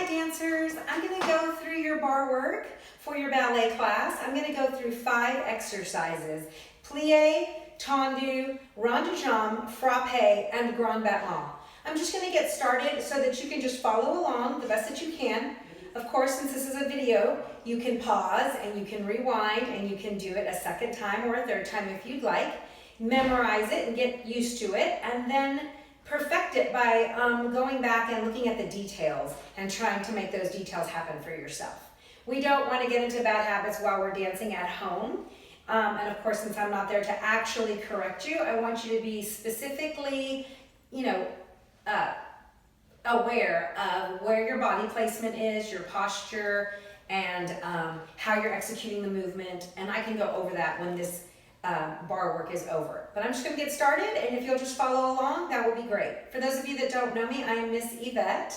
dancers. I'm going to go through your bar work for your ballet class. I'm going to go through 5 exercises: plie, tendu, rond de jambe, frappe, and grand battement. I'm just going to get started so that you can just follow along the best that you can. Of course, since this is a video, you can pause and you can rewind and you can do it a second time or a third time if you'd like. Memorize it and get used to it, and then perfect it by going back and looking at the details and trying to make those details happen for yourself. We don't want to get into bad habits while we're dancing at home. And of course, since I'm not there to actually correct you, I want you to be specifically, aware of where your body placement is, your posture, and how you're executing the movement. And I can go over that when this bar work is over. But I'm just going to get started, and if you'll just follow along, that would be great. For those of you that don't know me, I am Miss Yvette.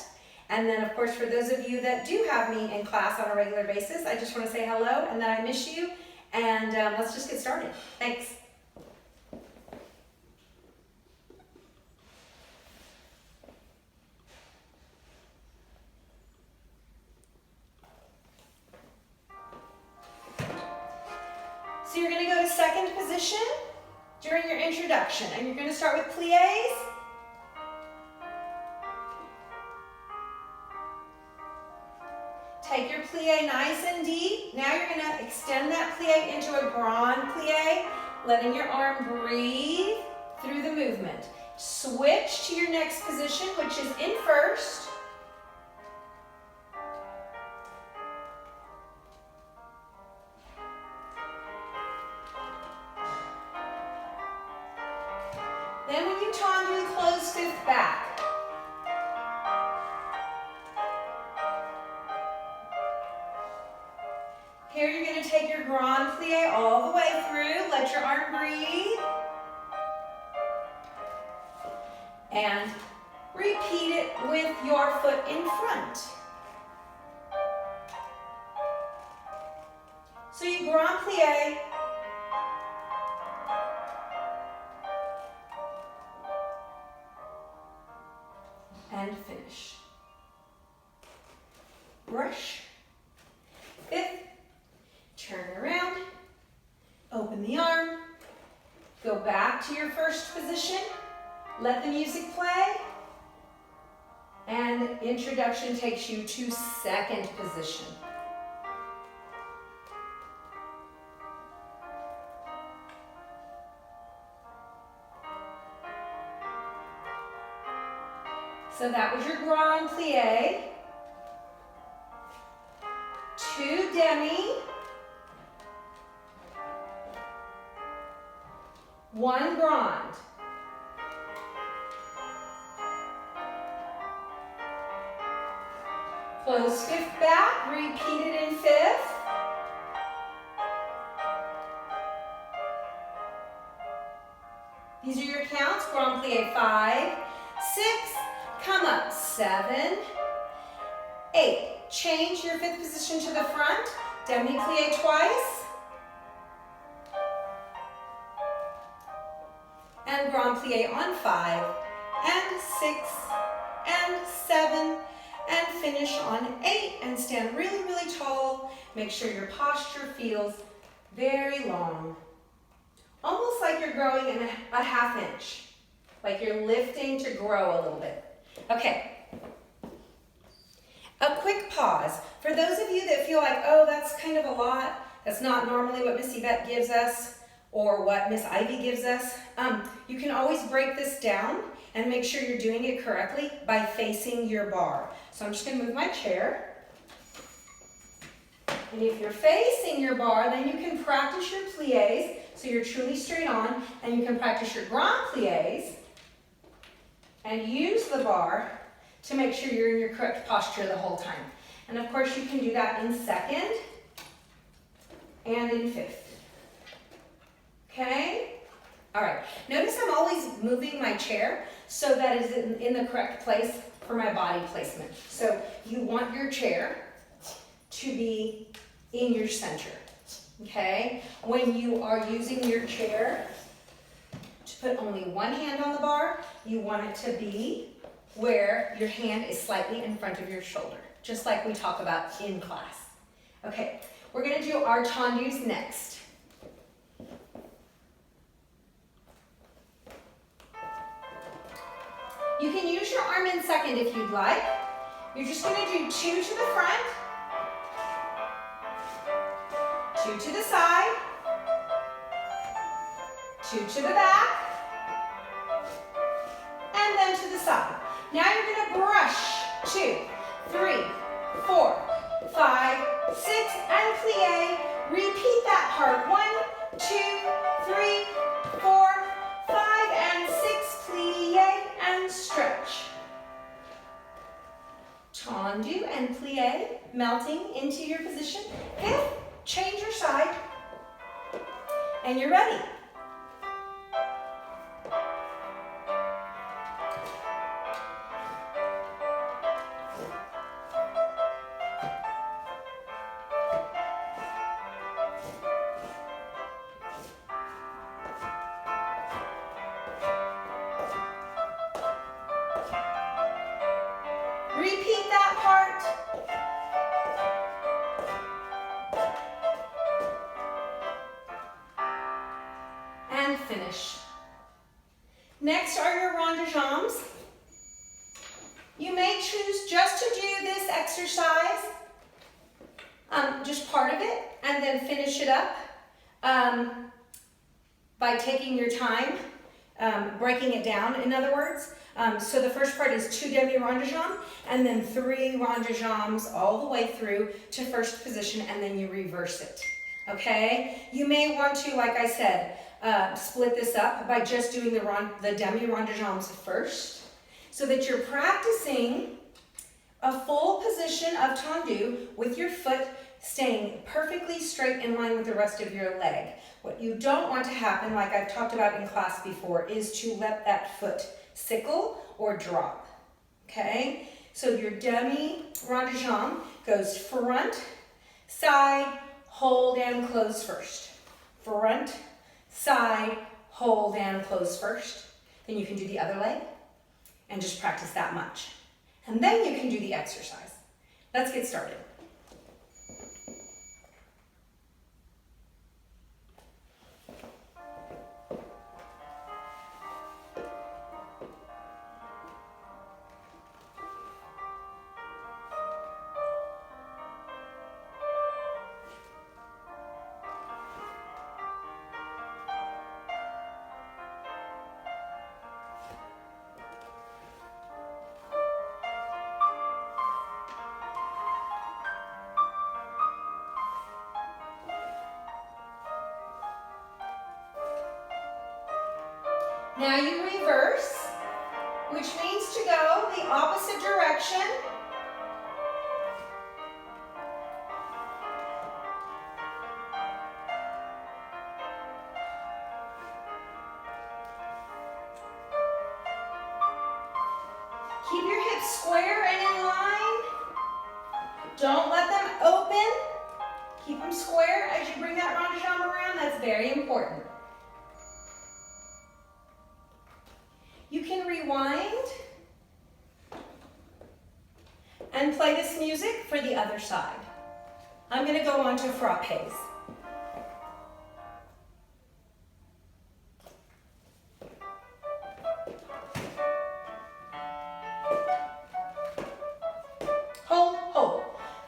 And then, of course, for those of you that do have me in class on a regular basis, I just want to say hello and that I miss you. And let's just get started. Thanks. So you're going to go to second position during your introduction, and you're going to start with plies. Take your plie nice and deep. Now you're going to extend that plie into a grand plie, letting your arm breathe through the movement. Switch to your next position, which is in first. Then when you tendu, close fifth back. Here you're going to take your grand plie all the way through. Let your arm breathe. And repeat it with your foot in front. So you grand plie. And finish. Brush. Fifth. Turn around. Open the arm. Go back to your first position. Let the music play. And introduction takes you to second position. So that was your grand plie, 2 demi, 1 grand. Close fifth back, repeat it in fifth. These are your counts: grand plie 5, 6, come up 7, 8. Change your fifth position to the front. Demi plie twice. And grand plie on 5, and 6, and 7, and finish on 8. And stand really, really tall. Make sure your posture feels very long. Almost like you're growing in a half inch. Like you're lifting to grow a little bit. Okay. A quick pause. For those of you that feel like, oh, that's kind of a lot, that's not normally what Miss Yvette gives us or what Miss Ivy gives us, you can always break this down and make sure you're doing it correctly by facing your bar. So I'm just going to move my chair. And if you're facing your bar, then you can practice your plies, so you're truly straight on, and you can practice your grand plies and use the bar to make sure you're in your correct posture the whole time. And of course, you can do that in second and in fifth. Okay? All right. Notice I'm always moving my chair so that it's in the correct place for my body placement. So you want your chair to be in your center. Okay? When you are using your chair to put only one hand on the bar, you want it to be where your hand is slightly in front of your shoulder, just like we talk about in class. Okay, we're gonna do our tendus next. You can use your arm in second if you'd like. You're just gonna do 2 to the front, 2 to the side, 2 to the back, and then to the side. Now you're gonna brush 2, 3, 4, 5, 6, and plie. Repeat that part. 1, 2, 3, 4, 5, and 6, plie, and stretch. Tendu and plie, melting into your position. 5th, change your side, and you're ready. Repeat that part. And finish. Next are your rond de jambes. You may choose just to do this exercise, just part of it, and then finish it up by taking your time, breaking it down, in other words. So the first part is 2 demi rond de jambes, and then 3 rond de jambes all the way through to first position, and then you reverse it, okay? You may want to, like I said, split this up by just doing the demi rond de jambes first, so that you're practicing a full position of tendu with your foot staying perfectly straight in line with the rest of your leg. What you don't want to happen, like I've talked about in class before, is to let that foot sickle or drop, okay? So your demi rond de jambe goes front, side, hold and close first. Front, side, hold and close first. Then you can do the other leg and just practice that much. And then you can do the exercise. Let's get started. Now you reverse, which means to go the opposite direction. Keep your hips square and in line. Don't let them open. Keep them square as you bring that rond de jambe around. That's very important. You can rewind and play this music for the other side. I'm going to go on to frappes. Hold, hold.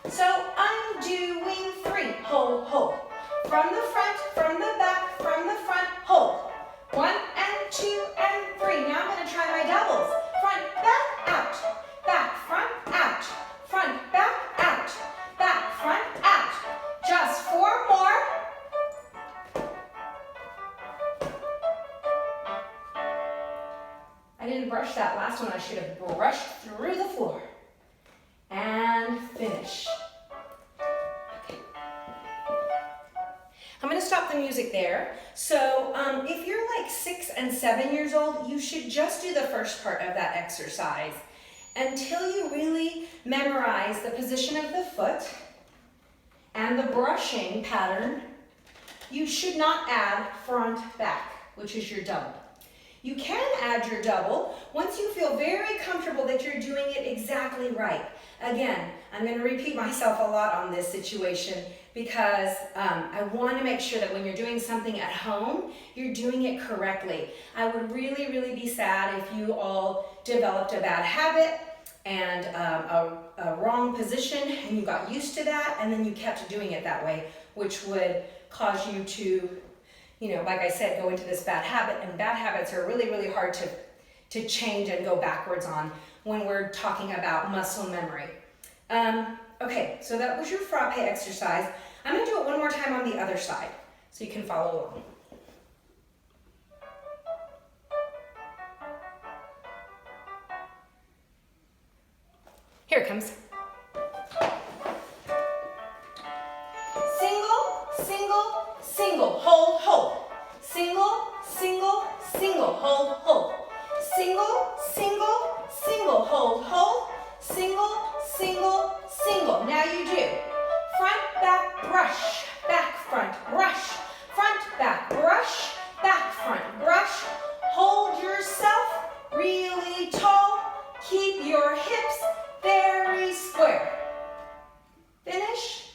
So I'm doing 3. Hold, hold. From the front, from the back, from the front, hold. 1 and 2 and 3. Now I'm going to try my doubles. Front, back, out. Back, front, out. Front, back, out. Back, front, out. Just 4 more. I didn't brush that last one. I should have brushed through the floor. And finish. Okay. I'm going to stop the music there. So if you're like 6 and 7 years old, you should just do the first part of that exercise until you really memorize the position of the foot and the brushing pattern. You should not add front, back, which is your double. You can add your double once you feel very comfortable that you're doing it exactly right. Again, I'm going to repeat myself a lot on this situation because I want to make sure that when you're doing something at home, you're doing it correctly. I would really, really be sad if you all developed a bad habit and a wrong position and you got used to that and then you kept doing it that way, which would cause you to, like I said, go into this bad habit, and bad habits are really, really hard to change and go backwards on when we're talking about muscle memory. Okay, so that was your frappe exercise. I'm going to do it one more time on the other side so you can follow along. Here it comes. Single, single, single, hold, hold. Single, single, single, hold, hold. Single, single, single, hold, hold. Single, single, single. Now you do front, back, brush, back, front, brush, front, back, brush, back, front, brush. Hold yourself really tall. Keep your hips very square. Finish.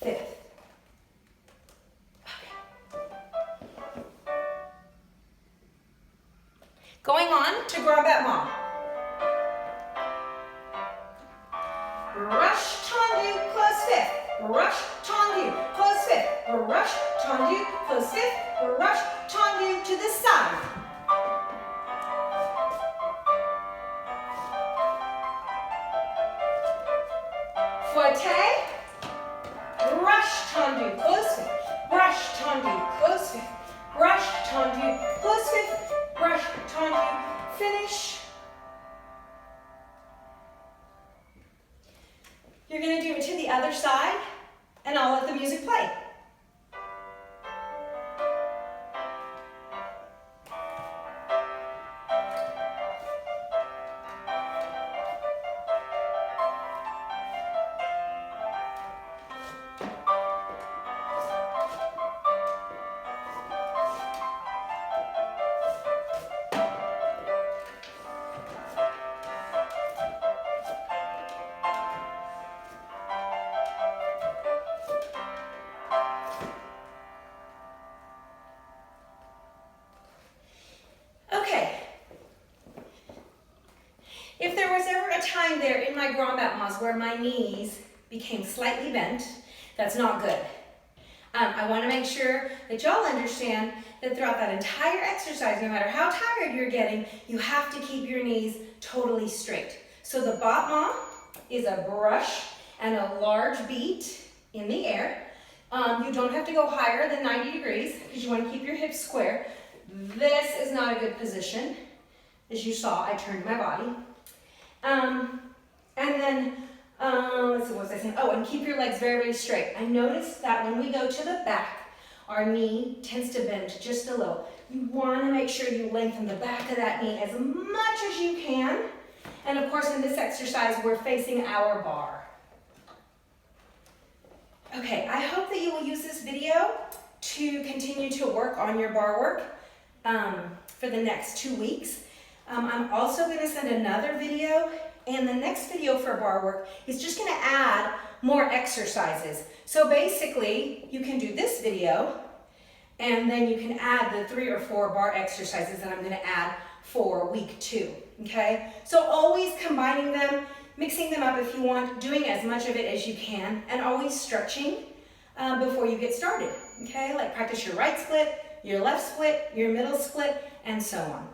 Fifth. Okay. Going on to grand battement. Brush, tendu, close fifth. Brush, tendu, close fifth. Brush, tendu, close fifth. Brush, tendu to the side. Fouette. Brush, tendu, close fifth. Brush, tendu, close fifth. Brush, tendu, close fifth. Brush, tendu, finish. You're going to do it to the other side, and I'll let the music play. If there was ever a time there in my grand battements where my knees became slightly bent, that's not good. I want to make sure that y'all understand that throughout that entire exercise, no matter how tired you're getting, you have to keep your knees totally straight. So the battement is a brush and a large beat in the air. You don't have to go higher than 90 degrees because you want to keep your hips square. This is not a good position. As you saw, I turned my body. And then, let's see, what was I saying? Oh, and keep your legs very, very straight. I noticed that when we go to the back, our knee tends to bend just a little. You want to make sure you lengthen the back of that knee as much as you can. And of course, in this exercise, we're facing our bar. Okay, I hope that you will use this video to continue to work on your bar work for the next 2 weeks. I'm also going to send another video, and the next video for bar work is just going to add more exercises. So basically, you can do this video, and then you can add the 3 or 4 bar exercises that I'm going to add for week 2, okay? So always combining them, mixing them up if you want, doing as much of it as you can, and always stretching before you get started, okay? Like practice your right split, your left split, your middle split, and so on.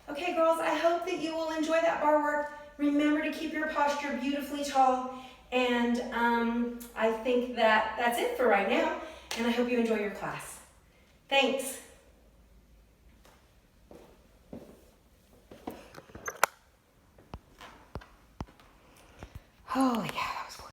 Okay, girls, I hope that you will enjoy that bar work. Remember to keep your posture beautifully tall, and I think that that's it for right now, and I hope you enjoy your class. Thanks.